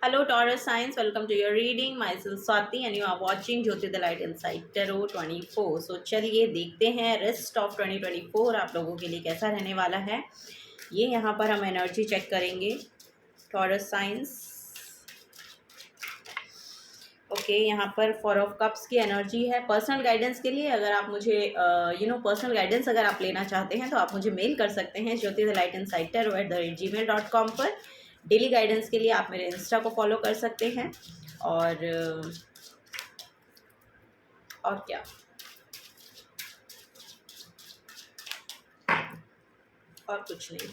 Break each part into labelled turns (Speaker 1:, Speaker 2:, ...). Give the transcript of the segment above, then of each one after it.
Speaker 1: Hello Taurus signs, welcome to your reading. Myself Swati and you are watching Jyoti the Light Inside Tarot 24. So चलिए देखते हैं rest of 2024 आप लोगों के लिए कैसा रहने वाला है। ये यहाँ पर हम एनर्जी चेक करेंगे टॉरस साइंस। ओके, यहाँ पर 4 ऑफ कप्स की एनर्जी है। पर्सनल गाइडेंस के लिए अगर आप मुझे पर्सनल गाइडेंस अगर आप लेना चाहते हैं तो आप मुझे मेल कर सकते हैं jyotithelightInsidetarot@gmail.com पर। डेली गाइडेंस के लिए आप मेरे इंस्टा को फॉलो कर सकते हैं। और क्या और कुछ नहीं।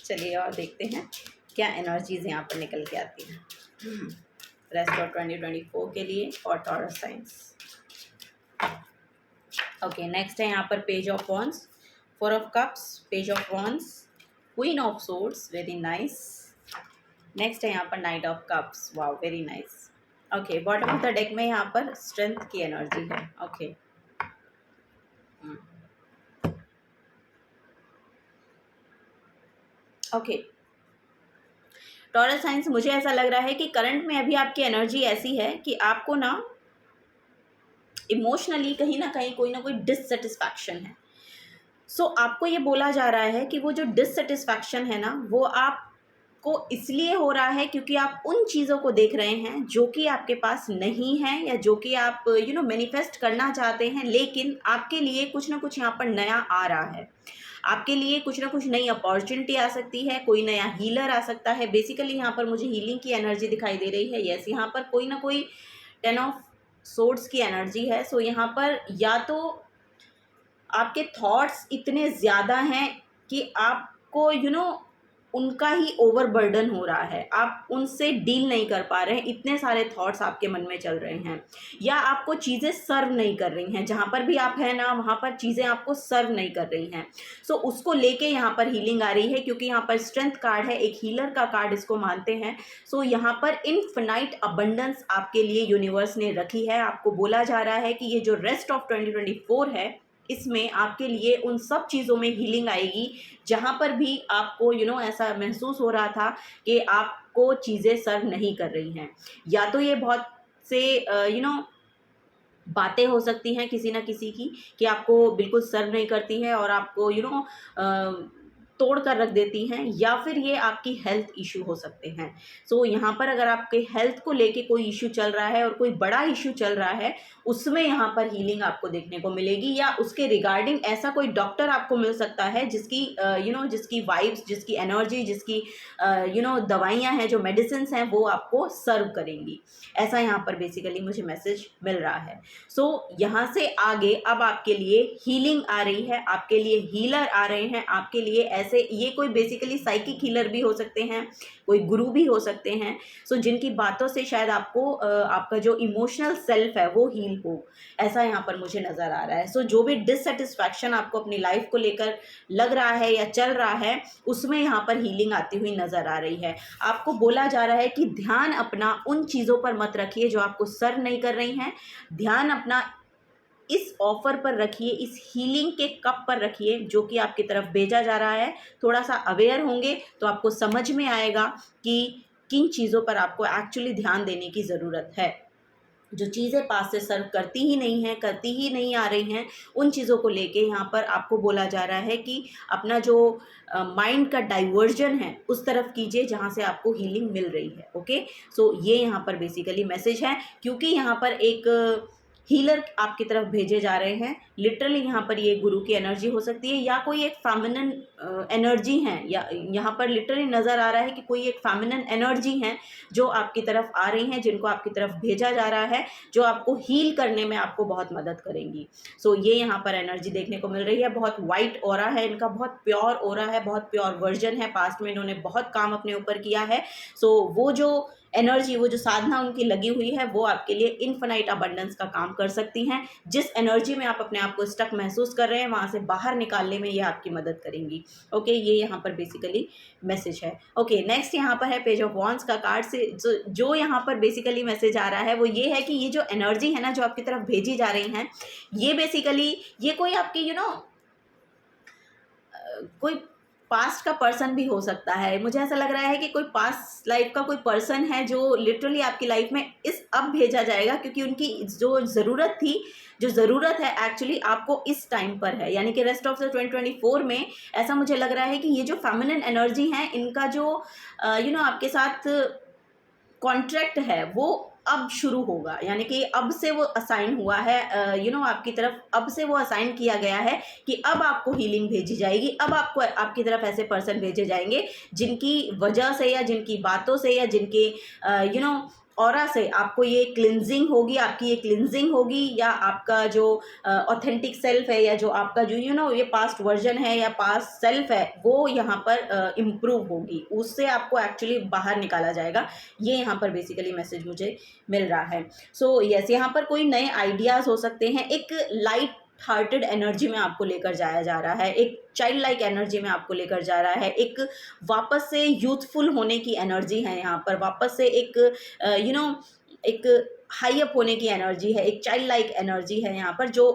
Speaker 1: चलिए और देखते हैं क्या एनर्जीज यहाँ पर निकल के आती हैं रेस्ट ऑफ 2024 के लिए और टॉरस साइंस। ओके, नेक्स्ट है यहाँ पर page of wands, 4 of cups, page of wands, queen of swords, very nice. Next है यहाँ पर night of cups, wow very nice. Okay, bottom of the deck में यहाँ पर स्ट्रेंथ की एनर्जी है। ओके ओके टॉरस साइंस, मुझे ऐसा लग रहा है कि करंट में अभी आपकी एनर्जी ऐसी है कि आपको ना इमोशनली कहीं ना कहीं कोई ना कोई डिससेटिस्फैक्शन है। सो आपको ये बोला जा रहा है कि वो जो डिससेटिस्फैक्शन है ना वो आपको इसलिए हो रहा है क्योंकि आप उन चीज़ों को देख रहे हैं जो कि आपके पास नहीं है या जो कि आप मैनिफेस्ट करना चाहते हैं, लेकिन आपके लिए कुछ ना कुछ यहाँ पर नया आ रहा है। आपके लिए कुछ ना कुछ नई अपॉर्चुनिटी आ सकती है, कोई नया हीलर आ सकता है। बेसिकली यहाँ पर मुझे हीलिंग की एनर्जी दिखाई दे रही है। यस, यहाँ पर कोई ना कोई 10 ऑफ सोर्ड्स की एनर्जी है। सो यहाँ पर या तो आपके थॉट्स इतने ज़्यादा हैं कि आपको उनका ही ओवरबर्डन हो रहा है, आप उनसे डील नहीं कर पा रहे हैं, इतने सारे थॉट्स आपके मन में चल रहे हैं, या आपको चीज़ें सर्व नहीं कर रही हैं। जहाँ पर भी आप हैं ना वहाँ पर चीज़ें आपको सर्व नहीं कर रही हैं। सो उसको लेके यहाँ पर हीलिंग आ रही है क्योंकि यहाँ पर स्ट्रेंथ कार्ड है, एक हीलर का कार्ड इसको मानते हैं। सो यहाँ पर इनफिनाइट अबंडेंस आपके लिए यूनिवर्स ने रखी है। आपको बोला जा रहा है कि ये जो रेस्ट ऑफ 2024 है इसमें आपके लिए उन सब चीज़ों में हीलिंग आएगी जहाँ पर भी आपको ऐसा महसूस हो रहा था कि आपको चीज़ें सर्व नहीं कर रही हैं। या तो ये बहुत से बातें हो सकती हैं किसी ना किसी की कि आपको बिल्कुल सर्व नहीं करती है और आपको तोड़ कर रख देती हैं, या फिर ये आपकी हेल्थ इशू हो सकते हैं। सो यहाँ पर अगर आपके हेल्थ को लेके कोई इशू चल रहा है और कोई बड़ा इशू चल रहा है उसमें यहाँ पर हीलिंग आपको देखने को मिलेगी, या उसके रिगार्डिंग ऐसा कोई डॉक्टर आपको मिल सकता है जिसकी जिसकी वाइब्स, जिसकी एनर्जी, जिसकी दवाइयाँ हैं, जो मेडिसिन हैं वो आपको सर्व करेंगी। ऐसा यहाँ पर बेसिकली मुझे मैसेज मिल रहा है। सो यहाँ से आगे अब आपके लिए हीलिंग आ रही है, आपके लिए हीलर आ रहे हैं, आपके लिए ऐसे ये कोई बेसिकली साइकिक हीलर भी हो सकते हैं, कोई गुरु भी हो सकते हैं। सो जिनकी बातों से शायद आपको आपका जो इमोशनल सेल्फ है वो हील हो, ऐसा यहाँ पर मुझे नज़र आ रहा है। सो जो भी डिससेटिस्फैक्शन आपको अपनी लाइफ को लेकर लग रहा है या चल रहा है उसमें यहाँ पर हीलिंग आती हुई नज़र आ रही है। आपको बोला जा रहा है कि ध्यान अपना उन चीज़ों पर मत रखिए जो आपको सर्व नहीं कर रही हैं, ध्यान अपना इस ऑफर पर रखिए, इस हीलिंग के कप पर रखिए जो कि आपकी तरफ भेजा जा रहा है। थोड़ा सा अवेयर होंगे तो आपको समझ में आएगा कि किन चीज़ों पर आपको एक्चुअली ध्यान देने की ज़रूरत है। जो चीज़ें पास से सर्व करती ही नहीं हैं, करती ही नहीं आ रही हैं, उन चीज़ों को लेके यहाँ पर आपको बोला जा रहा है कि अपना जो माइंड का डाइवर्जन है उस तरफ कीजिए जहाँ से आपको हीलिंग मिल रही है। ओके, सो ये यहाँ पर बेसिकली मैसेज है क्योंकि यहाँ पर एक हीलर आपकी तरफ भेजे जा रहे हैं। लिटरली यहाँ पर ये गुरु की एनर्जी हो सकती है या कोई एक फेमिनिन एनर्जी है, या यहाँ पर लिटरली नज़र आ रहा है कि कोई एक फेमिनिन एनर्जी है जो आपकी तरफ आ रही हैं, जिनको आपकी तरफ भेजा जा रहा है, जो आपको हील करने में आपको बहुत मदद करेंगी। सो ये यहाँ पर एनर्जी देखने को मिल रही है। बहुत वाइट ऑरा है इनका, बहुत प्योर ऑरा है, बहुत प्योर वर्जन है। पास्ट में इन्होंने बहुत काम अपने ऊपर किया है। सो वो जो एनर्जी, वो जो साधना उनकी लगी हुई है वो आपके लिए इनफिनाइट अबंडेंस का काम कर सकती हैं। जिस एनर्जी में आप अपने आप को स्टक महसूस कर रहे हैं वहाँ से बाहर निकालने में ये आपकी मदद करेंगी। ओके, ये यहाँ पर बेसिकली मैसेज है। ओके, नेक्स्ट यहाँ पर है पेज ऑफ वॉन्ड्स का कार्ड से जो यहाँ पर बेसिकली मैसेज आ रहा है वो ये है कि ये जो एनर्जी है ना जो आपकी तरफ भेजी जा रही हैं, ये बेसिकली ये कोई आपकी कोई पास्ट का पर्सन भी हो सकता है। मुझे ऐसा लग रहा है कि कोई पास्ट लाइफ का कोई पर्सन है जो लिटरली आपकी लाइफ में इस अब भेजा जाएगा, क्योंकि उनकी जो ज़रूरत थी, जो ज़रूरत है एक्चुअली आपको इस टाइम पर है। यानी कि रेस्ट ऑफ द 2024 में ऐसा मुझे लग रहा है कि ये जो फेमिनिन एनर्जी है, इनका जो आपके साथ कॉन्ट्रैक्ट है वो अब शुरू होगा। यानी कि अब से वो असाइन हुआ है, आपकी तरफ अब से वो असाइन किया गया है कि अब आपको हीलिंग भेजी जाएगी। अब आपको आपकी तरफ ऐसे पर्सन भेजे जाएंगे जिनकी वजह से या जिनकी बातों से या जिनके ऑरा से आपको ये क्लिनजिंग होगी, आपकी ये क्लिनजिंग होगी, या आपका जो ऑथेंटिक सेल्फ है, या जो आपका जो ये पास्ट वर्जन है या पास्ट सेल्फ है, वो यहाँ पर इम्प्रूव होगी, उससे आपको एक्चुअली बाहर निकाला जाएगा। ये यहाँ पर बेसिकली मैसेज मुझे मिल रहा है। सो यस, यहाँ पर कोई नए आइडियाज़ हो सकते हैं। एक लाइट हार्टेड एनर्जी में आपको लेकर जाया जा रहा है, एक चाइल्ड लाइक एनर्जी में आपको लेकर जा रहा है, एक वापस से यूथफुल होने की एनर्जी है यहाँ पर, वापस से एक एक हाई अप होने की एनर्जी है, एक चाइल्ड लाइक एनर्जी है यहाँ पर जो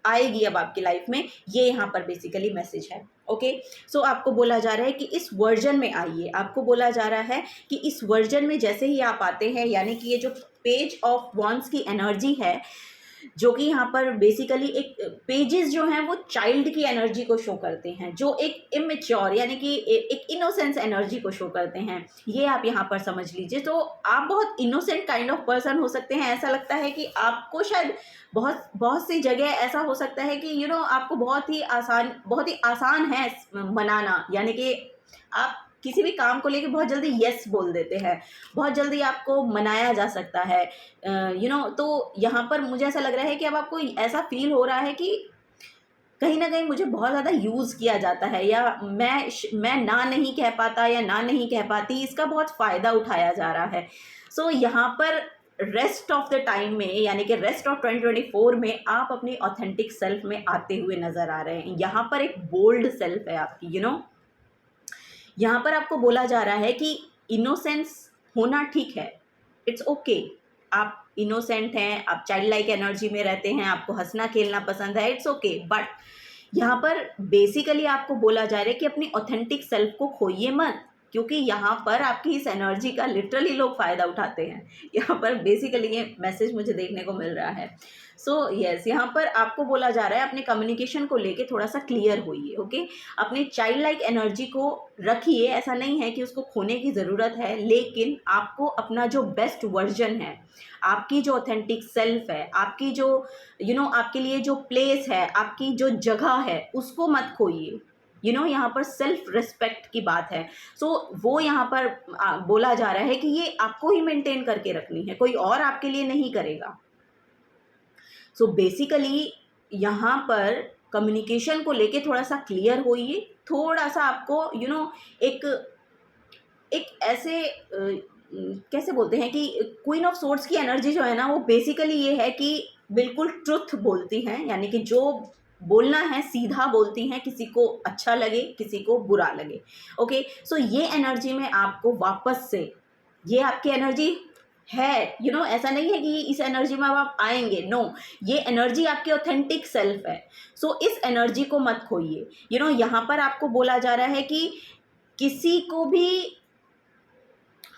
Speaker 1: आएगी अब आपकी लाइफ में। ये यहाँ पर बेसिकली मैसेज है। ओके, सो आपको बोला जा रहा है कि इस वर्जन में आइए। आपको बोला जा रहा है कि इस वर्जन में जैसे ही आप आते हैं, यानी कि ये जो पेज ऑफ वॉन्ड्स की एनर्जी है, जो कि यहाँ पर बेसिकली एक पेजेस जो हैं वो चाइल्ड की एनर्जी को शो करते हैं, जो एक इमेच्योर यानी कि एक इनोसेंस एनर्जी को शो करते हैं। ये आप यहाँ पर समझ लीजिए। तो आप बहुत इनोसेंट काइंड ऑफ पर्सन हो सकते हैं। ऐसा लगता है कि आपको शायद बहुत सी जगह ऐसा हो सकता है कि आपको बहुत ही आसान है मनाना। यानी कि आप किसी भी काम को लेके बहुत जल्दी यस बोल देते हैं, बहुत जल्दी आपको मनाया जा सकता है। तो यहाँ पर मुझे ऐसा लग रहा है कि अब आपको ऐसा फील हो रहा है कि कहीं ना कहीं मुझे बहुत ज़्यादा यूज़ किया जाता है, या मैं ना नहीं कह पाता या ना नहीं कह पाती, इसका बहुत फ़ायदा उठाया जा रहा है। सो यहाँ पर रेस्ट ऑफ द टाइम में, यानी कि रेस्ट ऑफ 2024 में आप अपनी ऑथेंटिक सेल्फ में आते हुए नज़र आ रहे हैं। यहाँ पर एक बोल्ड सेल्फ है आपकी। यहाँ पर आपको बोला जा रहा है कि इनोसेंस होना ठीक है, इट्स ओके। आप इनोसेंट हैं, आप चाइल्ड लाइक एनर्जी में रहते हैं, आपको हंसना खेलना पसंद है, इट्स ओके। बट यहाँ पर बेसिकली आपको बोला जा रहा है कि अपनी ऑथेंटिक सेल्फ को खोइए मत, क्योंकि यहाँ पर आपकी इस एनर्जी का लिटरली लोग फ़ायदा उठाते हैं। यहाँ पर बेसिकली ये मैसेज मुझे देखने को मिल रहा है। सो यस, यहाँ पर आपको बोला जा रहा है अपने कम्युनिकेशन को लेके थोड़ा सा क्लियर होइए। ओके, अपने चाइल्ड लाइक एनर्जी को रखिए। ऐसा नहीं है कि उसको खोने की ज़रूरत है, लेकिन आपको अपना जो बेस्ट वर्जन है, आपकी जो ऑथेंटिक सेल्फ है, आपकी जो आपके लिए जो प्लेस है, आपकी जो जगह है, उसको मत खोइए। यहाँ पर सेल्फ रिस्पेक्ट की बात है। सो वो यहाँ पर बोला जा रहा है कि ये आपको ही मेंटेन करके रखनी है, कोई और आपके लिए नहीं करेगा। सो बेसिकली यहाँ पर कम्युनिकेशन को लेके थोड़ा सा क्लियर होइए। थोड़ा सा आपको एक ऐसे कैसे बोलते हैं कि क्वीन ऑफ सोर्ड्स की एनर्जी जो है ना, वो बेसिकली ये है कि बिल्कुल ट्रुथ बोलती हैं, यानी कि जो बोलना है सीधा बोलती हैं, किसी को अच्छा लगे किसी को बुरा लगे। ओके, सो ये एनर्जी में आपको वापस से, ये आपकी एनर्जी है। ऐसा नहीं है कि इस एनर्जी में अब आप आएंगे, नो, ये एनर्जी आपकी ऑथेंटिक सेल्फ है। सो इस एनर्जी को मत खोइए। यहाँ पर आपको बोला जा रहा है कि किसी को भी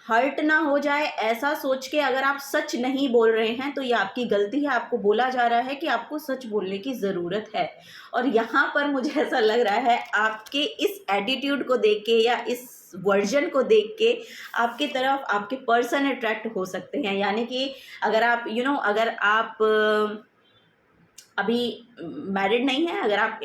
Speaker 1: हर्ट ना हो जाए, ऐसा सोच के अगर आप सच नहीं बोल रहे हैं तो ये आपकी गलती है। आपको बोला जा रहा है कि आपको सच बोलने की ज़रूरत है। और यहाँ पर मुझे ऐसा लग रहा है आपके इस एटीट्यूड को देख के या इस वर्जन को देख के आपकी तरफ आपके पर्सन अट्रैक्ट हो सकते हैं। यानी कि अगर आप अगर आप अभी मैरिड नहीं है, अगर आप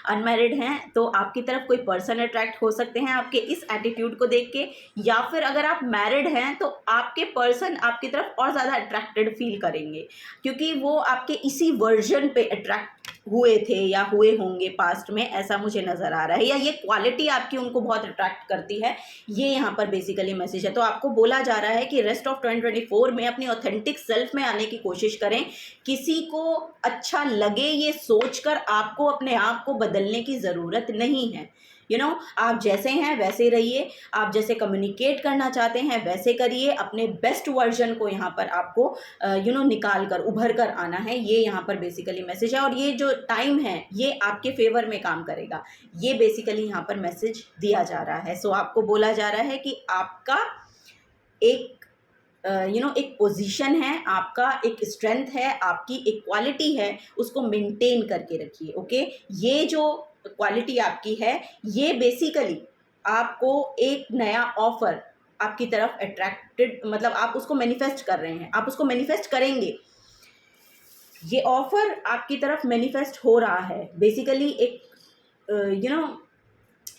Speaker 1: अनमैरिड हैं, तो आपकी तरफ कोई पर्सन अट्रैक्ट हो सकते हैं आपके इस एटीट्यूड को देख के। या फिर अगर आप मैरिड हैं तो आपके पर्सन आपकी तरफ और ज़्यादा अट्रैक्टेड फील करेंगे, क्योंकि वो आपके इसी वर्जन पे अट्रैक्ट हुए थे या हुए होंगे पास्ट में, ऐसा मुझे नज़र आ रहा है। या ये क्वालिटी आपकी उनको बहुत अट्रैक्ट करती है, ये यहाँ पर बेसिकली मैसेज है। तो आपको बोला जा रहा है कि रेस्ट ऑफ 2024 में अपनी ऑथेंटिक सेल्फ में आने की कोशिश करें। किसी को अच्छा लगे ये सोचकर आपको अपने आप को बदलने की ज़रूरत नहीं है। आप जैसे हैं वैसे रहिए, आप जैसे कम्युनिकेट करना चाहते हैं वैसे करिए, अपने बेस्ट वर्जन को यहाँ पर आपको निकाल कर उभर कर आना है। ये यहाँ पर बेसिकली मैसेज है, और ये जो टाइम है ये आपके फेवर में काम करेगा, ये बेसिकली यहाँ पर मैसेज दिया जा रहा है। सो आपको बोला जा रहा है कि आपका एक एक पोजीशन है, आपका एक स्ट्रेंथ है, आपकी एक क्वालिटी है, उसको मेंटेन करके रखिए। ओके, ये जो क्वालिटी आपकी है ये बेसिकली आपको एक नया ऑफर आपकी तरफ अट्रैक्टेड, मतलब आप उसको मैनिफेस्ट कर रहे हैं, आप उसको मैनिफेस्ट करेंगे। ये ऑफर आपकी तरफ मैनिफेस्ट हो रहा है। बेसिकली एक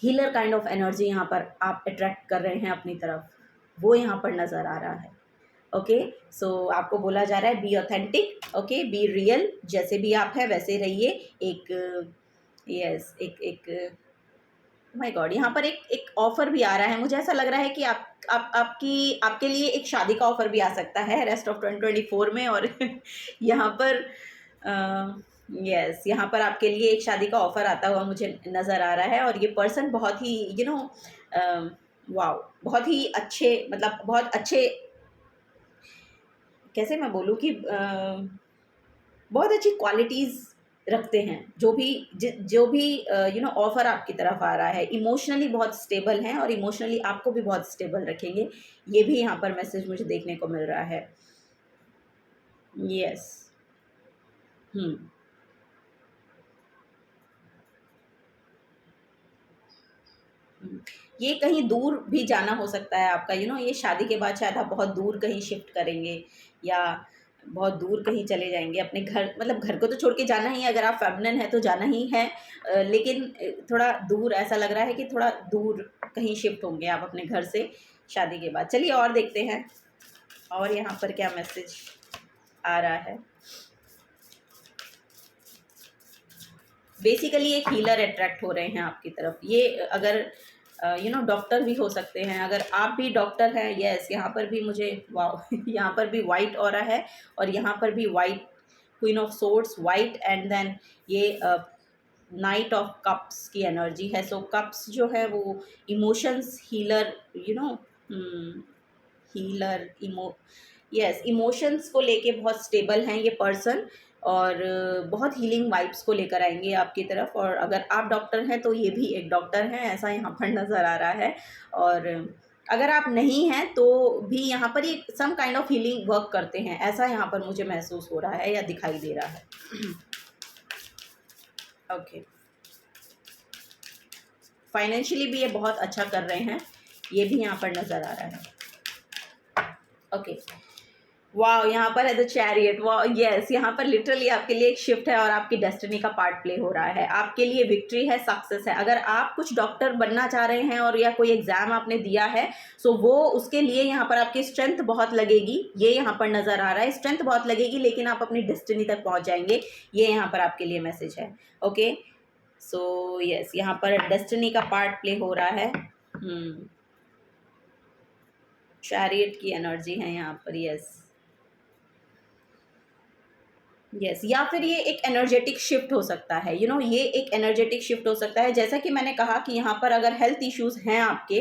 Speaker 1: हीलर काइंड ऑफ एनर्जी यहाँ पर आप अट्रैक्ट कर रहे हैं अपनी तरफ, वो यहाँ पर नज़र आ रहा है। ओके, सो आपको बोला जा रहा है be authentic, okay, be real, जैसे भी आप हैं वैसे रहिए। एक यस एक माय गॉड, यहाँ पर एक ऑफ़र भी आ रहा है। मुझे ऐसा लग रहा है कि आपके लिए एक शादी का ऑफ़र भी आ सकता है रेस्ट ऑफ 2024 में। और यहाँ पर यस, यहाँ पर आपके लिए एक शादी का ऑफ़र आता हुआ मुझे नज़र आ रहा है। और ये पर्सन बहुत ही वाओ, बहुत ही अच्छे, मतलब बहुत अच्छे, कैसे मैं बोलूँ कि बहुत अच्छी क्वालिटीज़ रखते हैं। जो भी ऑफ़र आपकी तरफ आ रहा है, इमोशनली बहुत स्टेबल हैं और इमोशनली आपको भी बहुत स्टेबल रखेंगे। ये भी यहाँ पर मैसेज मुझे देखने को मिल रहा है। यस, ये कहीं दूर भी जाना हो सकता है आपका, ये शादी के बाद शायद आप बहुत दूर कहीं शिफ्ट करेंगे या बहुत दूर कहीं चले जाएंगे अपने घर, मतलब घर को तो छोड़ के जाना ही है, अगर आप फेमिनिन है तो जाना ही है। लेकिन थोड़ा दूर, ऐसा लग रहा है कि थोड़ा दूर कहीं शिफ्ट होंगे आप अपने घर से शादी के बाद। चलिए और देखते हैं और यहाँ पर क्या मैसेज आ रहा है। बेसिकली एक हीलर अट्रैक्ट हो रहे हैं आपकी तरफ। ये अगर डॉक्टर भी हो सकते हैं, अगर आप भी डॉक्टर हैं। यस, यहाँ पर भी मुझे वाओ यहाँ पर भी वाइट ऑरा है और यहाँ पर भी white, queen of swords white, and then ये नाइट ऑफ कप्स की एनर्जी है। सो कप्स जो है वो emotions healer, healer yes, emotions को लेके बहुत स्टेबल हैं ये पर्सन, और बहुत हीलिंग वाइब्स को लेकर आएंगे आपकी तरफ। और अगर आप डॉक्टर हैं तो ये भी एक डॉक्टर हैं, ऐसा यहाँ पर नज़र आ रहा है। और अगर आप नहीं हैं तो भी यहाँ पर ये some kind of healing work करते हैं, ऐसा यहाँ पर मुझे महसूस हो रहा है या दिखाई दे रहा है। ओके, फाइनेंशियली भी ये बहुत अच्छा कर रहे हैं, ये भी यहाँ पर नज़र आ रहा है। ओके, वाह, यहाँ पर है द चैरियट। वाह, यस, यहाँ पर लिटरली आपके लिए एक शिफ्ट है और आपकी डेस्टिनी का पार्ट प्ले हो रहा है। आपके लिए विक्ट्री है, सक्सेस है। अगर आप कुछ डॉक्टर बनना चाह रहे हैं और या कोई एग्जाम आपने दिया है, सो वो उसके लिए यहाँ पर आपकी स्ट्रेंथ बहुत लगेगी, ये यहाँ पर नज़र आ रहा है। स्ट्रेंथ बहुत लगेगी लेकिन आप अपनी डेस्टिनी तक पहुँच जाएंगे, ये यहाँ पर आपके लिए मैसेज है। ओके, सो यस, यहाँ पर डेस्टिनी का पार्ट प्ले हो रहा है। चैरियट की एनर्जी है यहाँ पर। यस, यस, या फिर ये एक एनर्जेटिक शिफ्ट हो सकता है। ये एक एनर्जेटिक शिफ्ट हो सकता है। जैसा कि मैंने कहा कि यहाँ पर अगर हेल्थ इश्यूज़ हैं आपके,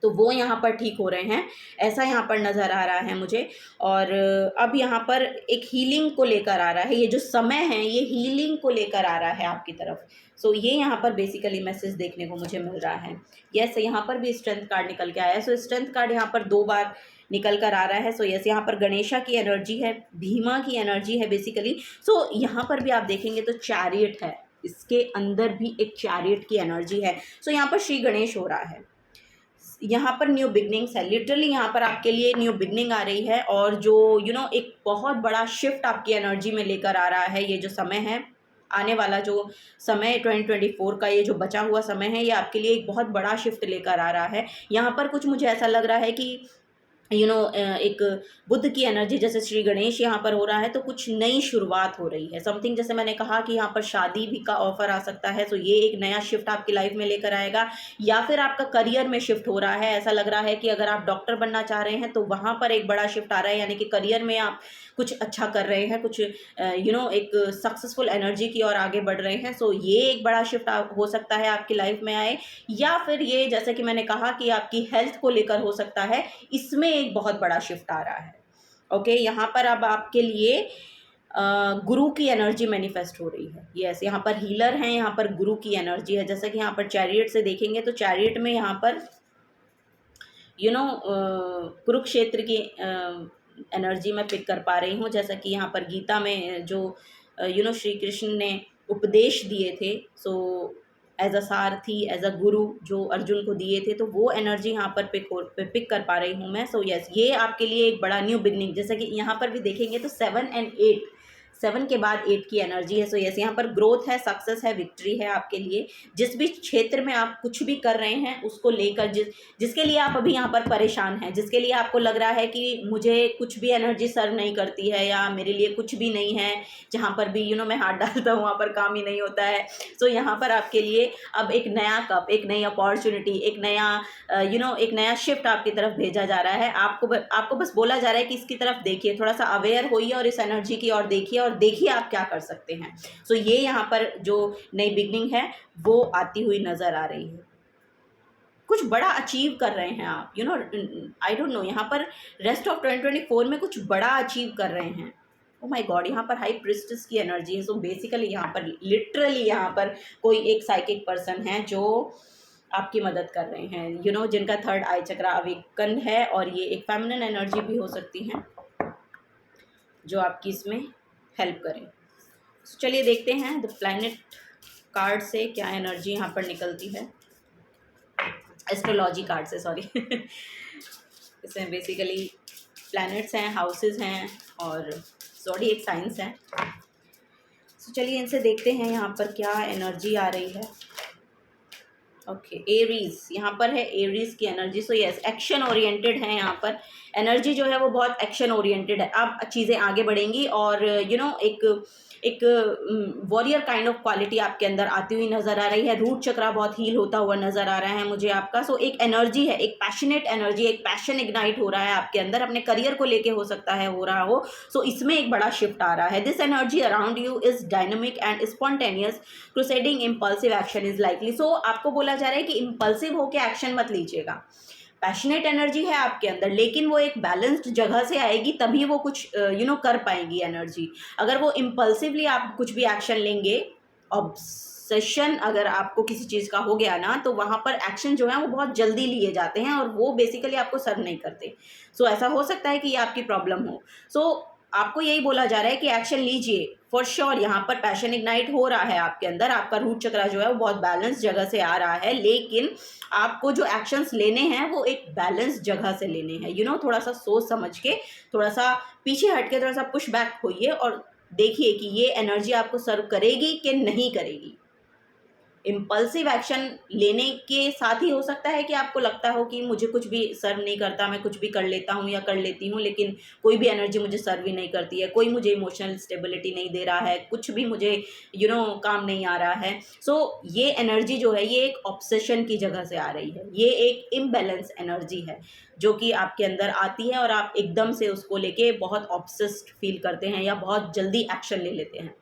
Speaker 1: तो वो यहाँ पर ठीक हो रहे हैं, ऐसा यहाँ पर नज़र आ रहा है मुझे। और अब यहाँ पर एक हीलिंग को लेकर आ रहा है, ये जो समय है ये हीलिंग को लेकर आ रहा है आपकी तरफ। सो ये यहाँ पर बेसिकली मैसेज देखने को मुझे मिल रहा है। यस, यहाँ पर भी स्ट्रेंथ कार्ड निकल के आया है। सो स्ट्रेंथ कार्ड यहाँ पर 2 बार निकल कर आ रहा है। सो यस, यहाँ पर गणेशा की एनर्जी है, भीमा की एनर्जी है बेसिकली। सो यहाँ पर भी आप देखेंगे तो चैरियट है, इसके अंदर भी एक चैरियट की एनर्जी है। सो यहाँ पर श्री गणेश हो रहा है, यहाँ पर न्यू बिगनिंग्स है। लिटरली यहाँ पर आपके लिए न्यू बिगनिंग आ रही है, और जो एक बहुत बड़ा शिफ्ट आपकी एनर्जी में लेकर आ रहा है। ये जो समय है, आने वाला जो समय 2024 का ये जो बचा हुआ समय है, ये आपके लिए एक बहुत बड़ा शिफ्ट लेकर आ रहा है। यहाँ पर कुछ मुझे ऐसा लग रहा है कि एक बुद्ध की एनर्जी जैसे श्री गणेश यहाँ पर हो रहा है, तो कुछ नई शुरुआत हो रही है समथिंग। जैसे मैंने कहा कि यहाँ पर शादी भी का ऑफर आ सकता है, तो ये एक नया शिफ्ट आपकी लाइफ में लेकर आएगा। या फिर आपका करियर में शिफ्ट हो रहा है, ऐसा लग रहा है कि अगर आप डॉक्टर बनना चाह रहे हैं तो वहाँ पर एक बड़ा शिफ्ट आ रहा है, यानी कि करियर में आप कुछ अच्छा कर रहे हैं, कुछ एक सक्सेसफुल एनर्जी की ओर आगे बढ़ रहे हैं। सो ये एक बड़ा शिफ्ट हो सकता है आपकी लाइफ में आए। या फिर ये जैसे कि मैंने कहा कि आपकी हेल्थ को लेकर हो सकता है, इसमें एक बहुत बड़ा शिफ्ट आ रहा है। ओके, यहाँ पर अब आपके लिए गुरु की एनर्जी मैनिफेस्ट हो रही है। यस, यहाँ पर हीलर हैं, यहाँ पर गुरु की एनर्जी है। जैसे कि यहाँ पर चैरियट से देखेंगे तो चैरियट में यहाँ पर कुरुक्षेत्र की एनर्जी मैं पिक कर पा रही हूँ। जैसा कि यहाँ पर गीता में जो श्री कृष्ण ने उपदेश दिए थे, so as a Sarathi, as a गुरु जो अर्जुन को दिए थे, तो वो एनर्जी यहाँ पर पिक कर पा रही हूँ मैं। सो यस, ये आपके लिए एक बड़ा न्यू बिगनिंग, जैसा कि यहाँ पर भी देखेंगे तो 7 एंड 8, 7 के बाद 8 की एनर्जी है। सो यस, यहाँ पर ग्रोथ है, सक्सेस है, विक्ट्री है आपके लिए। जिस भी क्षेत्र में आप कुछ भी कर रहे हैं उसको लेकर, जिसके लिए आप अभी यहाँ पर परेशान हैं, जिसके लिए आपको लग रहा है कि मुझे कुछ भी एनर्जी सर्व नहीं करती है, या मेरे लिए कुछ भी नहीं है, जहाँ पर भी मैं हाथ डालता हूँ वहाँ पर काम ही नहीं होता है। सो यहाँ पर आपके लिए अब एक नया कप, एक नई अपॉर्चुनिटी, एक नया एक नया शिफ्ट आपकी तरफ भेजा जा रहा है। आपको बस बोला जा रहा है कि इसकी तरफ देखिए, थोड़ा सा अवेयर होइए और इस एनर्जी की ओर देखिए, और देखिए आप क्या कर सकते हैं। सो ये यहाँ पर जो नई बिगनिंग है वो आती हुई नजर आ रही है। कुछ बड़ा अचीव कर रहे हैं आप, आई डोंट नो, यहाँ पर रेस्ट ऑफ 2024 में कुछ बड़ा अचीव कर रहे हैं। ओ माय गॉड, यहाँ पर हाई प्रिस्टेस की एनर्जी है। सो बेसिकली यहाँ पर लिटरली यहाँ पर कोई एक साइकिक पर्सन है जो आपकी मदद कर रहे हैं, जिनका थर्ड आई चक्रा अवेकन है, और ये एक फेमिनिन एनर्जी भी हो सकती है जो आपकी इसमें हेल्प करें। चलिए देखते हैं द प्लैनेट कार्ड से क्या एनर्जी यहाँ पर निकलती है, एस्ट्रोलॉजी कार्ड से, सॉरी इसमें बेसिकली प्लैनेट्स हैं, हाउसेस हैं, और ज़ोडिएक साइंस हैं। तो चलिए इनसे देखते हैं यहाँ पर क्या एनर्जी आ रही है। ओके, एरीज यहाँ पर है, एरीज की energy. So yes, action oriented है यहाँ पर एनर्जी जो है वो बहुत एक्शन ओरिएंटेड है। अब चीज़ें आगे बढ़ेंगी, और एक वॉरियर काइंड ऑफ क्वालिटी आपके अंदर आती हुई नज़र आ रही है। रूट चक्रा बहुत हील होता हुआ नज़र आ रहा है मुझे आपका। सो एक एनर्जी है, एक पैशनेट एनर्जी, एक पैशन इग्नाइट हो रहा है आपके अंदर, अपने करियर को लेके हो सकता है हो रहा हो। सो इसमें एक बड़ा शिफ्ट आ रहा है। This energy around you is dynamic and spontaneous, crusading impulsive action is likely. So आपको बोला जा रहा है कि इम्पल्सिव होकर एक्शन मत लीजिएगा। पैशनेट एनर्जी है आपके अंदर, लेकिन वो एक बैलेंस्ड जगह से आएगी, तभी वो कुछ कर पाएंगी एनर्जी। अगर वो इम्पल्सिवली आप कुछ भी एक्शन लेंगे, ऑब्सेशन अगर आपको किसी चीज़ का हो गया ना, तो वहाँ पर एक्शन जो है वो बहुत जल्दी लिए जाते हैं, और वो बेसिकली आपको सर्व नहीं करते। सो ऐसा हो सकता है कि ये आपकी प्रॉब्लम हो। सो आपको यही बोला जा रहा है कि एक्शन लीजिए फॉर श्योर। यहाँ पर पैशन इग्नाइट हो रहा है आपके अंदर, आपका रूट चक्रा जो है वो बहुत बैलेंस जगह से आ रहा है, लेकिन आपको जो एक्शंस लेने हैं वो एक बैलेंस जगह से लेने हैं। थोड़ा सा सोच समझ के, थोड़ा सा पीछे हट के, थोड़ा सा पुश बैक होइए और देखिए कि ये एनर्जी आपको सर्व करेगी कि नहीं करेगी। इम्पल्सिव एक्शन लेने के साथ ही हो सकता है कि आपको लगता हो कि मुझे कुछ भी सर्व नहीं करता, मैं कुछ भी कर लेता हूँ या कर लेती हूँ, लेकिन कोई भी एनर्जी मुझे सर्व ही नहीं करती है, कोई मुझे इमोशनल स्टेबिलिटी नहीं दे रहा है, कुछ भी मुझे काम नहीं आ रहा है। सो ये एनर्जी जो है ये एक ऑब्सेशन की जगह से आ रही है, ये एक इम्बैलेंस एनर्जी है जो कि आपके अंदर आती है, और आप एकदम से उसको लेके बहुत ऑब्सेस्ड फील करते हैं या बहुत जल्दी एक्शन ले लेते हैं।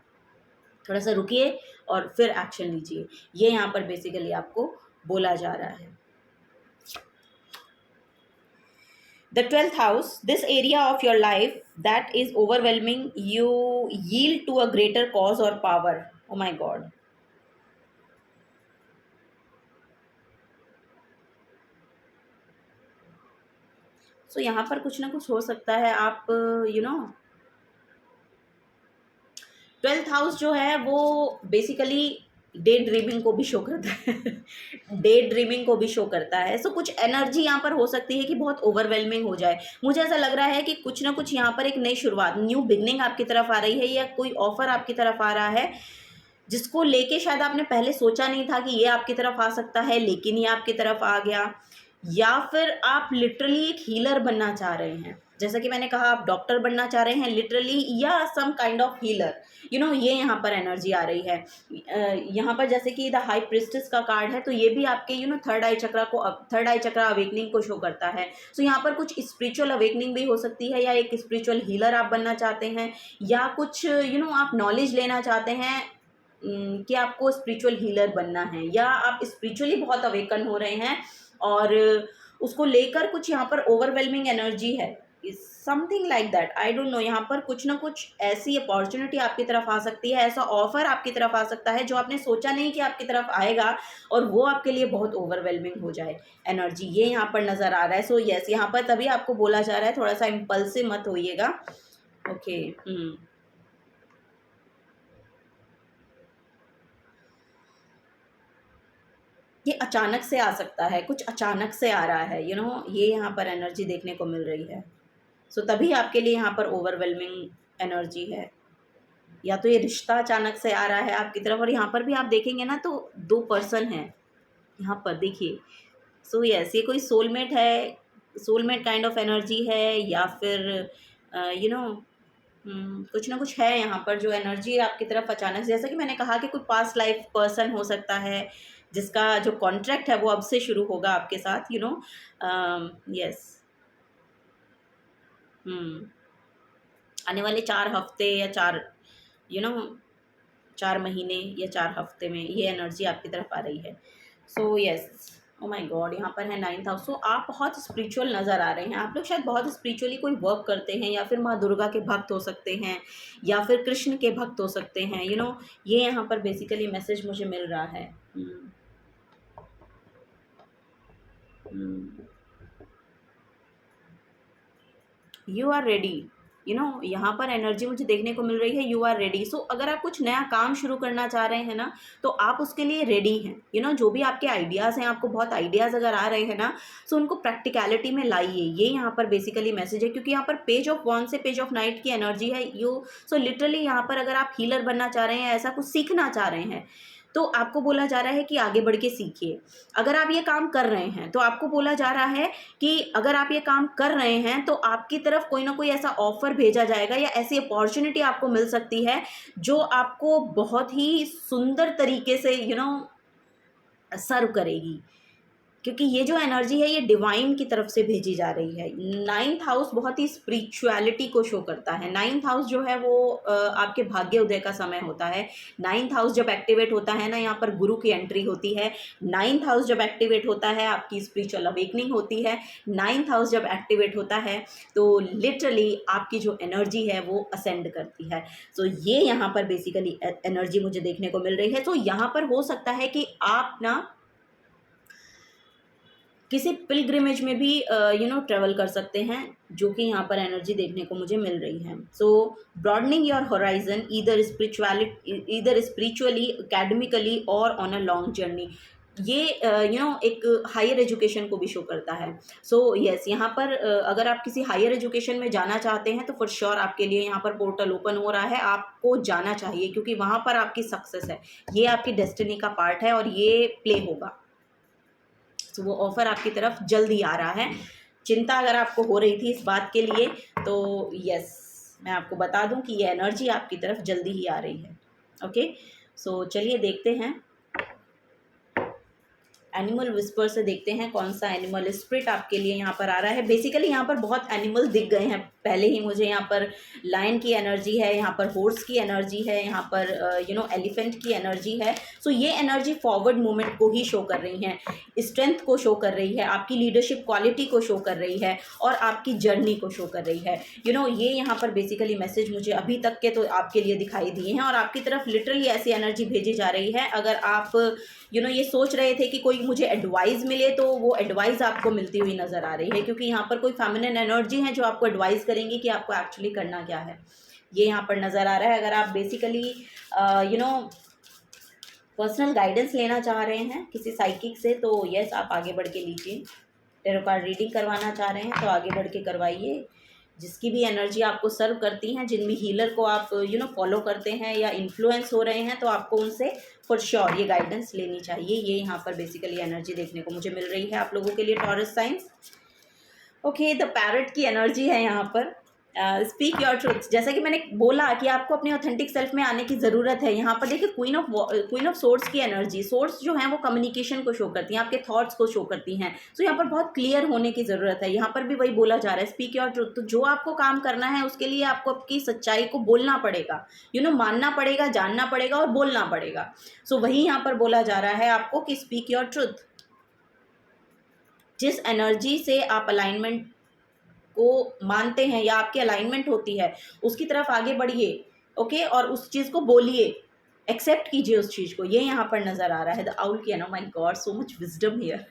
Speaker 1: थोड़ा सा रुकिए और फिर एक्शन लीजिए, ये यहाँ पर बेसिकली आपको बोला जा रहा है। The 12th house, this area of your life that is overwhelming, you yield to a greater cause or power. Oh my God. So यहाँ पर कुछ ना कुछ हो सकता है, आप 12th हाउस जो है वो बेसिकली डे ड्रीमिंग को भी शो करता है डे ड्रीमिंग को भी शो करता है। सो कुछ एनर्जी यहाँ पर हो सकती है कि बहुत ओवरवेलमिंग हो जाए। मुझे ऐसा लग रहा है कि कुछ ना कुछ यहाँ पर एक नई शुरुआत, न्यू बिगनिंग आपकी तरफ आ रही है, या कोई ऑफर आपकी तरफ आ रहा है जिसको लेके शायद आपने पहले सोचा नहीं था कि ये आपकी तरफ आ सकता है, लेकिन ये आपकी तरफ आ गया। या फिर आप लिटरली एक हीलर बनना चाह रहे हैं, जैसा कि मैंने कहा आप डॉक्टर बनना चाह रहे हैं लिटरली, या सम काइंड ऑफ हीलर, ये यहाँ पर एनर्जी आ रही है। यहाँ पर जैसे कि द हाई प्रिस्टेस का कार्ड है, तो ये भी आपके थर्ड आई चक्रा अवेकनिंग को शो करता है। सो यहाँ पर कुछ स्पिरिचुअल अवेकनिंग भी हो सकती है, या एक स्पिरिचुअल हीलर आप बनना चाहते हैं, या कुछ आप नॉलेज लेना चाहते हैं कि आपको स्पिरिचुअल हीलर बनना है, या आप स्पिरिचुअली बहुत अवेकन हो रहे हैं और उसको लेकर कुछ यहाँ पर ओवरवेलमिंग एनर्जी है, something like that, I don't know. यहाँ पर कुछ ना कुछ ऐसी अपॉर्चुनिटी आपकी तरफ आ सकती है, ऐसा ऑफर आपकी तरफ आ सकता है जो आपने सोचा नहीं कि आपकी तरफ आएगा, और वो आपके लिए बहुत ओवरवेलमिंग हो जाए एनर्जी, ये यहाँ पर नज़र आ रहा है। सो यस, यहाँ पर तभी आपको बोला जा रहा है थोड़ा सा इम्पल्सिव मत होइएगा। ओके। ये अचानक से आ सकता है, कुछ अचानक से आ रहा है, ये यहाँ पर एनर्जी देखने को मिल रही है। सो तभी आपके लिए यहाँ पर ओवरवेलमिंग एनर्जी है, या तो ये रिश्ता अचानक से आ रहा है आपकी तरफ, और यहाँ पर भी आप देखेंगे ना तो 2 पर्सन हैं यहाँ पर, देखिए। सो यस, ये कोई सोलमेट है, सोलमेट काइंड ऑफ एनर्जी है, या फिर यू नो कुछ ना कुछ है यहाँ पर जो एनर्जी आपकी तरफ अचानक से, जैसा कि मैंने कहा कि कोई पास्ट लाइफ पर्सन हो सकता है जिसका जो कॉन्ट्रैक्ट है वो अब से शुरू होगा आपके साथ, यस। आने वाले 4 हफ्ते या 4 यू नो 4 महीने या 4 हफ्ते में ये एनर्जी आपकी तरफ आ रही है। So yes, oh my God, यहाँ पर है 9th हाउस। सो आप बहुत स्पिरिचुअल नज़र आ रहे हैं, आप लोग शायद बहुत स्पिरिचुअली कोई वर्क करते हैं, या फिर माँ दुर्गा के भक्त हो सकते हैं, या फिर कृष्ण के भक्त हो सकते हैं, ये यहाँ पर बेसिकली मैसेज मुझे मिल रहा है। यू आर रेडी, यहाँ पर एनर्जी मुझे देखने को मिल रही है, यू आर रेडी। सो अगर आप कुछ नया काम शुरू करना चाह रहे हैं ना, तो आप उसके लिए रेडी हैं। जो भी आपके आइडियाज़ हैं, आपको बहुत आइडियाज़ अगर आ रहे हैं ना, सो उनको प्रैक्टिकलिटी में लाइए, ये यहाँ पर बेसिकली मैसेज है। क्योंकि यहाँ पर पेज ऑफ वॉन्ड से पेज ऑफ नाइट की एनर्जी है। सो लिटरली यहाँ पर अगर आप हीलर बनना चाह रहे हैं, ऐसा कुछ सीखना चाह रहे हैं, तो आपको बोला जा रहा है कि आगे बढ़ के सीखिए। अगर आप ये काम कर रहे हैं तो आपको बोला जा रहा है कि अगर आप ये काम कर रहे हैं तो आपकी तरफ कोई ना कोई ऐसा ऑफ़र भेजा जाएगा, या ऐसी अपॉर्चुनिटी आपको मिल सकती है जो आपको बहुत ही सुंदर तरीके से सर्व करेगी। क्योंकि ये जो एनर्जी है ये डिवाइन की तरफ से भेजी जा रही है। 9th हाउस बहुत ही स्पिरिचुअलिटी को शो करता है। 9th हाउस जो है वो आपके भाग्य उदय का समय होता है। 9th हाउस जब एक्टिवेट होता है ना, यहाँ पर गुरु की एंट्री होती है। 9th हाउस जब एक्टिवेट होता है आपकी स्पिरिचुअल अवेकनिंग होती है। 9th हाउस जब एक्टिवेट होता है तो लिटरली आपकी जो एनर्जी है वो असेंड करती है। सो ये यहाँ पर बेसिकली एनर्जी मुझे देखने को मिल रही है। तो यहाँ पर हो सकता है कि आप ना किसी पिलग्रिमेज में भी ट्रैवल कर सकते हैं, जो कि यहाँ पर एनर्जी देखने को मुझे मिल रही है। So broadening your horizon either spiritually, academically और ऑन अ लॉन्ग जर्नी, ये एक हायर एजुकेशन को भी शो करता है। सो यस, यहाँ पर अगर आप किसी हायर एजुकेशन में जाना चाहते हैं तो फॉर श्योर आपके लिए यहाँ पर पोर्टल ओपन हो रहा है, आपको जाना चाहिए, क्योंकि वहाँ पर आपकी सक्सेस है, ये आपकी डेस्टिनी का पार्ट है और ये प्ले होगा। तो वो ऑफ़र आपकी तरफ जल्दी आ रहा है। चिंता अगर आपको हो रही थी इस बात के लिए, तो यस, मैं आपको बता दूं कि ये एनर्जी आपकी तरफ जल्दी ही आ रही है। ओके, सो चलिए देखते हैं एनिमल विस्पर से, देखते हैं कौन सा एनिमल स्पिरिट आपके लिए यहाँ पर आ रहा है। बेसिकली यहाँ पर बहुत एनिमल दिख गए हैं पहले ही मुझे। यहाँ पर लायन की एनर्जी है, यहाँ पर हॉर्स की एनर्जी है, यहाँ पर एलिफेंट की एनर्जी है। सो ये एनर्जी फॉरवर्ड मूवमेंट को ही शो कर रही है, स्ट्रेंथ को शो कर रही है, आपकी लीडरशिप क्वालिटी को शो कर रही है, और आपकी जर्नी को शो कर रही है। ये यहाँ पर बेसिकली मैसेज मुझे अभी तक के तो आपके लिए दिखाई दिए हैं, और आपकी तरफ लिटरली ऐसी एनर्जी भेजी जा रही है। अगर आप ये सोच रहे थे कि कोई मुझे एडवाइस मिले, तो वो एडवाइस आपको मिलती हुई नज़र आ रही है, क्योंकि यहाँ पर कोई फेमिनिन एनर्जी है जो आपको एडवाइस करेंगी कि आपको एक्चुअली करना क्या है, ये यहाँ पर नज़र आ रहा है। अगर आप बेसिकली पर्सनल गाइडेंस लेना चाह रहे हैं किसी साइकिक से, तो यस, आप आगे बढ़ के लीजिए। टेरो कार्ड रीडिंग करवाना चाह रहे हैं तो आगे बढ़ के करवाइए। जिसकी भी एनर्जी आपको सर्व करती हैं, जिन भी हीलर को आप फॉलो करते हैं या इन्फ्लुएंस हो रहे हैं, तो आपको उनसे फॉर श्योर ये गाइडेंस लेनी चाहिए। ये यहाँ पर बेसिकली एनर्जी देखने को मुझे मिल रही है आप लोगों के लिए taurus science. Okay, the parrot की एनर्जी है यहाँ पर। स्पीक योर ट्रुथ, जैसा कि मैंने बोला कि आपको अपने ऑथेंटिक सेल्फ में आने की ज़रूरत है। यहाँ पर देखिए क्वीन ऑफ सोर्ड्स की एनर्जी, सोर्ड्स जो हैं वो कम्युनिकेशन को शो करती हैं, आपके थॉट्स को शो करती हैं। तो यहाँ पर बहुत क्लियर होने की ज़रूरत है। यहाँ पर भी वही बोला जा रहा है, स्पीक योर ट्रुथ। तो जो आपको काम करना है उसके लिए आपको आपकी सच्चाई को बोलना पड़ेगा, मानना पड़ेगा, जानना पड़ेगा और बोलना पड़ेगा। सो वही यहाँ पर बोला जा रहा है आपको कि स्पीक योर ट्रुथ। जिस एनर्जी से आप अलाइनमेंट को मानते हैं या आपकी अलाइनमेंट होती है, उसकी तरफ आगे बढ़िए। ओके, और उस चीज़ को बोलिए, एक्सेप्ट कीजिए उस चीज़ को। ये यहाँ पर नज़र आ रहा है द आउल की, my god, so much wisdom here,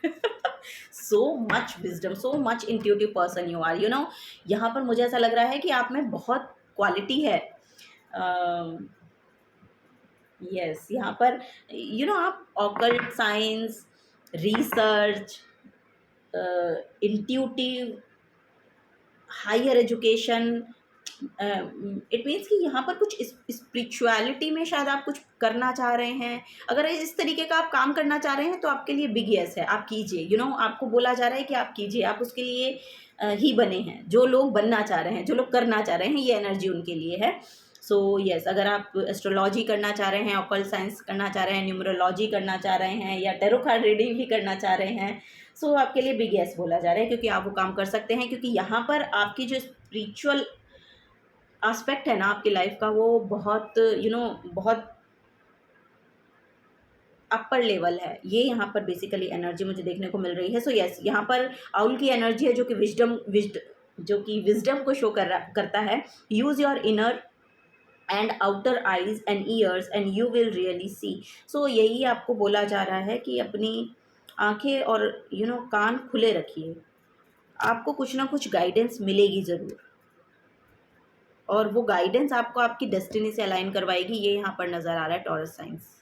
Speaker 1: so much wisdom, so much intuitive person you are. यहाँ पर मुझे ऐसा लग रहा है कि आप में बहुत क्वालिटी है। यस, यहाँ पर आप occult science, research, intuitive, higher education, it means कि यहाँ पर कुछ स्पिरिचुअलिटी में शायद आप कुछ करना चाह रहे हैं। अगर इस तरीके का आप काम करना चाह रहे हैं तो आपके लिए बिग येस है, आप कीजिए। आपको बोला जा रहा है कि आप कीजिए, आप उसके लिए ही बने हैं। जो लोग बनना चाह रहे हैं, जो लोग करना चाह रहे हैं, ये एनर्जी उनके लिए है। सो यस, अगर आप एस्ट्रोलॉजी करना चाह रहे हैं, ऑकल्ट साइंस करना चाह रहे हैं, न्यूमरोलॉजी करना चाह रहे हैं, या टैरो कार्ड रीडिंग भी करना चाह रहे हैं, सो आपके लिए बिग येस बोला जा रहा है, क्योंकि आप वो काम कर सकते हैं। क्योंकि यहाँ पर आपकी जो स्पिरिचुअल एस्पेक्ट है ना आपकी लाइफ का, वो बहुत बहुत अपर लेवल है। ये यहाँ पर बेसिकली एनर्जी मुझे देखने को मिल रही है। सो यस, यहाँ पर आउल की एनर्जी है जो कि विजडम को शो करता है। Use your inner and outer eyes and ears and you will really see. So यही आपको बोला जा रहा है कि अपनी आंखें और कान खुले रखिए, आपको कुछ ना कुछ गाइडेंस मिलेगी ज़रूर, और वो गाइडेंस आपको आपकी डेस्टिनी से अलाइन करवाएगी। ये यहाँ पर नज़र आ रहा है टॉरस साइंस।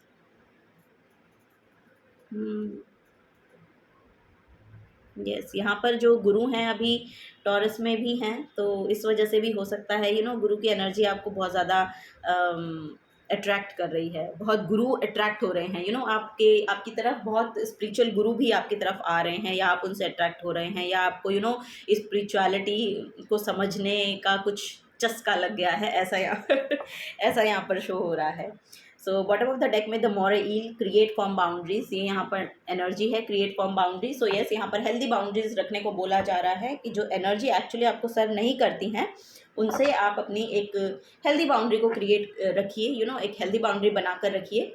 Speaker 1: यस, यहाँ पर जो गुरु हैं अभी टॉरस में भी हैं, तो इस वजह से भी हो सकता है गुरु की एनर्जी आपको बहुत ज़्यादा अट्रैक्ट कर रही है। बहुत गुरु अट्रैक्ट हो रहे हैं आपकी तरफ, बहुत स्पिरिचुअल गुरु भी आपकी तरफ आ रहे हैं, या आप उनसे अट्रैक्ट हो रहे हैं, या आपको स्पिरिचुअलिटी को समझने का कुछ चस्का लग गया है, ऐसा यहाँ पर शो हो रहा है। So bottom of the deck में the moral eel, create form boundaries, ये यहाँ पर एनर्जी है, create form boundaries. So yes, यहाँ पर हेल्दी बाउंड्रीज रखने को बोला जा रहा है कि जो एनर्जी एक्चुअली आपको सर्व नहीं करती हैं, उनसे आप अपनी एक हेल्दी बाउंड्री को क्रिएट रखिए, एक हेल्दी बाउंड्री बनाकर रखिए।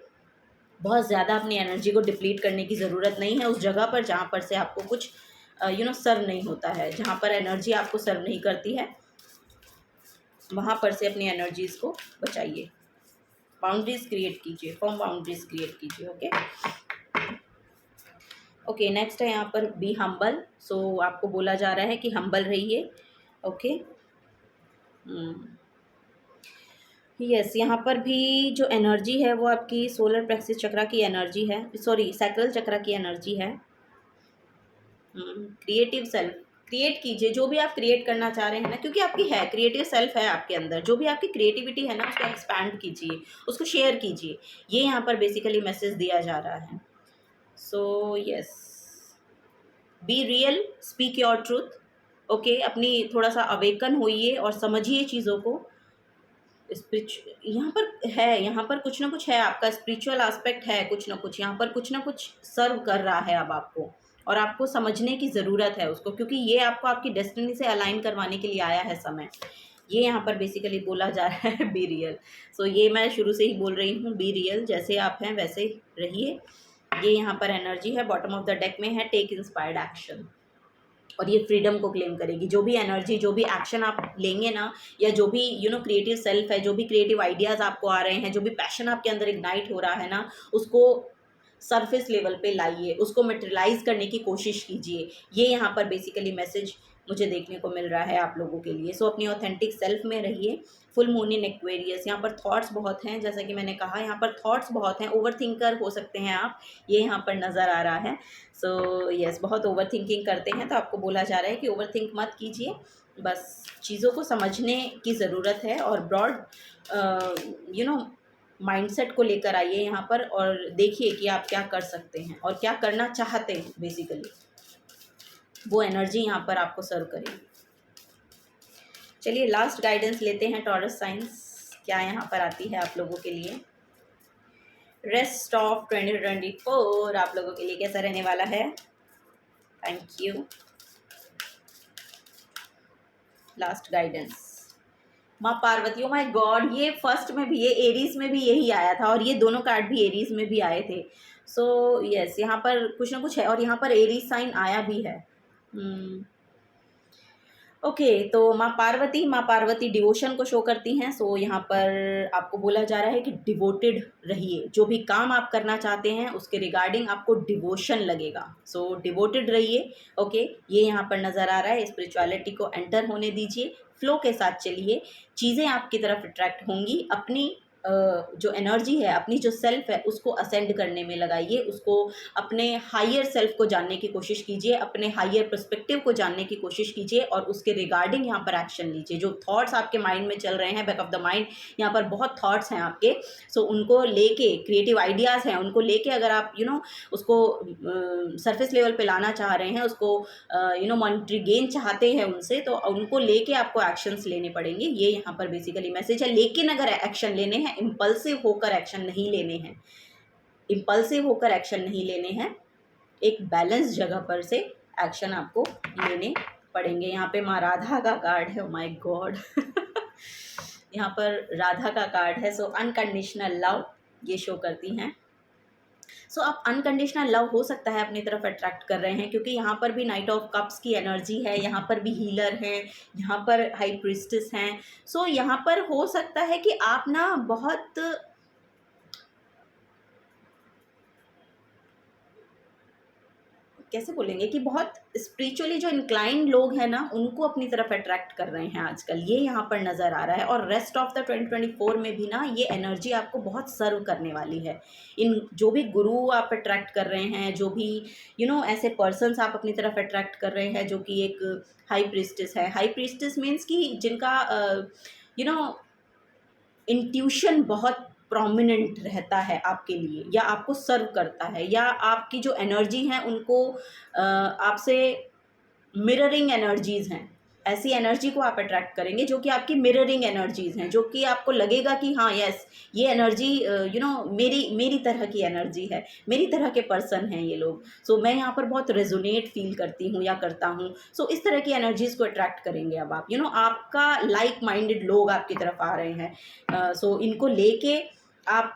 Speaker 1: बहुत ज़्यादा अपनी एनर्जी को डिप्लीट करने की ज़रूरत नहीं है उस जगह पर जहाँ पर से आपको कुछ सर्व नहीं होता है, जहाँ पर एनर्जी आपको सर्व नहीं करती है, वहाँ पर से अपनी एनर्जीज़ को बचाइए, बाउंड्रीज क्रिएट कीजिए, फॉर्म बाउंड्रीज क्रिएट कीजिए। ओके, नेक्स्ट है यहाँ पर बी हम्बल। सो आपको बोला जा रहा है कि हम्बल रहिए। ओके, यस, यहाँ पर भी जो एनर्जी है वो आपकी सोलर प्लेक्सस चक्रा की एनर्जी है, सॉरी सैक्रल चक्रा की एनर्जी है। क्रिएटिव सेल्फ क्रिएट कीजिए, जो भी आप क्रिएट करना चाह रहे हैं ना, क्योंकि आपकी है क्रिएटिव सेल्फ है आपके अंदर, जो भी आपकी क्रिएटिविटी है ना, उसको एक्सपैंड कीजिए, उसको शेयर कीजिए। ये यहाँ पर बेसिकली मैसेज दिया जा रहा है। So yes, be real, speak your truth. Okay, अपनी थोड़ा सा अवेकन होइए और समझिए चीज़ों को। यहाँ पर कुछ ना कुछ है, आपका स्पिरिचुअल एस्पेक्ट है, कुछ ना कुछ यहाँ पर कुछ ना कुछ सर्व कर रहा है अब आपको, और आपको समझने की ज़रूरत है उसको, क्योंकि ये आपको आपकी डेस्टिनी से अलाइन करवाने के लिए आया है समय। ये यहाँ पर बेसिकली बोला जा रहा है बी रियल। सो ये मैं शुरू से ही बोल रही हूँ, बी रियल, जैसे आप हैं वैसे रहिए। ये यहाँ पर एनर्जी है, बॉटम ऑफ द डेक में है टेक इंस्पायर्ड एक्शन, और ये फ्रीडम को क्लेम करेगी। जो भी एनर्जी, जो भी एक्शन आप लेंगे ना, या जो भी क्रिएटिव सेल्फ है, जो भी क्रिएटिव आइडियाज़ आपको आ रहे हैं, जो भी पैशन आपके अंदर इग्नाइट हो रहा है ना, उसको सरफेस लेवल पे लाइए, उसको मटेरियलाइज करने की कोशिश कीजिए। ये यहाँ पर बेसिकली मैसेज मुझे देखने को मिल रहा है आप लोगों के लिए। सो अपनी ऑथेंटिक सेल्फ में रहिए। फुल मून इन एक्वेरियस, यहाँ पर थॉट्स बहुत हैं, जैसा कि मैंने कहा यहाँ पर थॉट्स बहुत हैं, ओवर थिंकर हो सकते हैं आप, ये यहाँ पर नज़र आ रहा है। सो यस, बहुत ओवर थिंकिंग करते हैं, तो आपको बोला जा रहा है कि ओवर थिंक मत कीजिए। बस चीज़ों को समझने की ज़रूरत है और ब्रॉड माइंडसेट को लेकर आइए यहाँ पर और देखिए कि आप क्या कर सकते हैं और क्या करना चाहते हैं। बेसिकली वो एनर्जी यहाँ पर आपको सर्व करेगी। चलिए लास्ट गाइडेंस लेते हैं टॉरस साइंस, क्या यहाँ पर आती है आप लोगों के लिए। रेस्ट ऑफ 2024 आप लोगों के लिए कैसा रहने वाला है। Thank you. लास्ट गाइडेंस माँ पार्वती। ओ माय गॉड, ये फर्स्ट में भी, ये एरीज में भी यही आया था और ये दोनों कार्ड भी एरीज में भी आए थे। सो यस, यहाँ पर कुछ ना कुछ है और यहाँ पर एरीज साइन आया भी है। ओके तो माँ पार्वती डिवोशन को शो करती हैं। सो यहाँ पर आपको बोला जा रहा है कि डिवोटेड रहिए, जो भी काम आप करना चाहते हैं उसके रिगार्डिंग आपको डिवोशन लगेगा। सो डिवोटेड रहिए। ओके, ये यहाँ पर नज़र आ रहा है। स्पिरिचुअलिटी को एंटर होने दीजिए, फ्लो के साथ चलिए, चीज़ें आपकी तरफ अट्रैक्ट होंगी। अपनी जो एनर्जी है, अपनी जो सेल्फ है उसको असेंड करने में लगाइए, उसको अपने हायर सेल्फ को जानने की कोशिश कीजिए, अपने हायर पर्सपेक्टिव को जानने की कोशिश कीजिए और उसके रिगार्डिंग यहाँ पर एक्शन लीजिए। जो थॉट्स आपके माइंड में चल रहे हैं, बैक ऑफ द माइंड यहाँ पर बहुत थॉट्स हैं आपके, सो उनको लेके, क्रिएटिव आइडियाज़ हैं उनको लेके अगर आप उसको सरफेस लेवल पे लाना चाह रहे हैं, उसको मॉनिटरी गेन चाहते हैं उनसे, तो उनको लेके आपको एक्शंस लेने पड़ेंगे। ये यहाँ पर बेसिकली मैसेज है। लेकिन अगर एक्शन लेने हैं, इम्पल्सिव होकर एक्शन नहीं लेने हैं, इम्पल्सिव होकर एक्शन नहीं लेने हैं, एक बैलेंस जगह पर से एक्शन आपको लेने पड़ेंगे। यहाँ पे माँ राधा का कार्ड है। ओ माय गॉड यहाँ पर राधा का कार्ड है। सो अनकंडीशनल लव ये शो करती हैं। सो आप अनकंडीशनल लव हो सकता है अपनी तरफ अट्रैक्ट कर रहे हैं, क्योंकि यहाँ पर भी नाइट ऑफ कप्स की एनर्जी है, यहाँ पर भी हीलर है, यहाँ पर हाई प्रिस्टेस हैं। सो यहाँ पर हो सकता है कि आप ना बहुत कैसे बोलेंगे कि बहुत स्पिरिचुअली जो इंक्लाइंड लोग हैं ना, उनको अपनी तरफ अट्रैक्ट कर रहे हैं आजकल, ये यहाँ पर नज़र आ रहा है। और रेस्ट ऑफ द 2024 में भी ना ये एनर्जी आपको बहुत सर्व करने वाली है। इन जो भी गुरु आप अट्रैक्ट कर रहे हैं, जो भी ऐसे पर्सन्स आप अपनी तरफ अट्रैक्ट कर रहे हैं, जो कि एक हाई प्रीस्टेस है। हाई प्रीस्टेस मीन्स कि जिनका इंट्यूशन बहुत प्रोमिनेंट रहता है आपके लिए, या आपको सर्व करता है, या आपकी जो एनर्जी है उनको आपसे मिररिंग एनर्जीज़ हैं, ऐसी एनर्जी को आप अट्रैक्ट करेंगे जो कि आपकी मिररिंग एनर्जीज़ हैं, जो कि आपको लगेगा कि हाँ यस, ये एनर्जी मेरी तरह की एनर्जी है, मेरी तरह के पर्सन हैं ये लोग। सो मैं यहाँ पर बहुत रेजोनेट फील करती हूँ या करता हूँ। सो इस तरह की एनर्जीज़ को अट्रैक्ट करेंगे अब आप, आपका लाइक माइंडेड लोग आपकी तरफ आ रहे हैं। सो इनको लेके आप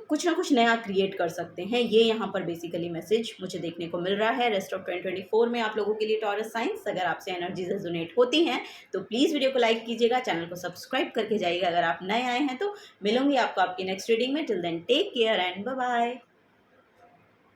Speaker 1: कुछ ना कुछ नया क्रिएट कर सकते हैं। ये यहाँ पर बेसिकली मैसेज मुझे देखने को मिल रहा है रेस्ट ऑफ 2024 में आप लोगों के लिए टॉरस साइंस। अगर आपसे एनर्जीज रेजोनेट होती हैं तो प्लीज़ वीडियो को लाइक कीजिएगा, चैनल को सब्सक्राइब करके जाइएगा अगर आप नए आए हैं तो। मिलूंगी आपको आपकी नेक्स्ट रीडिंग में। Till then take care and bye bye.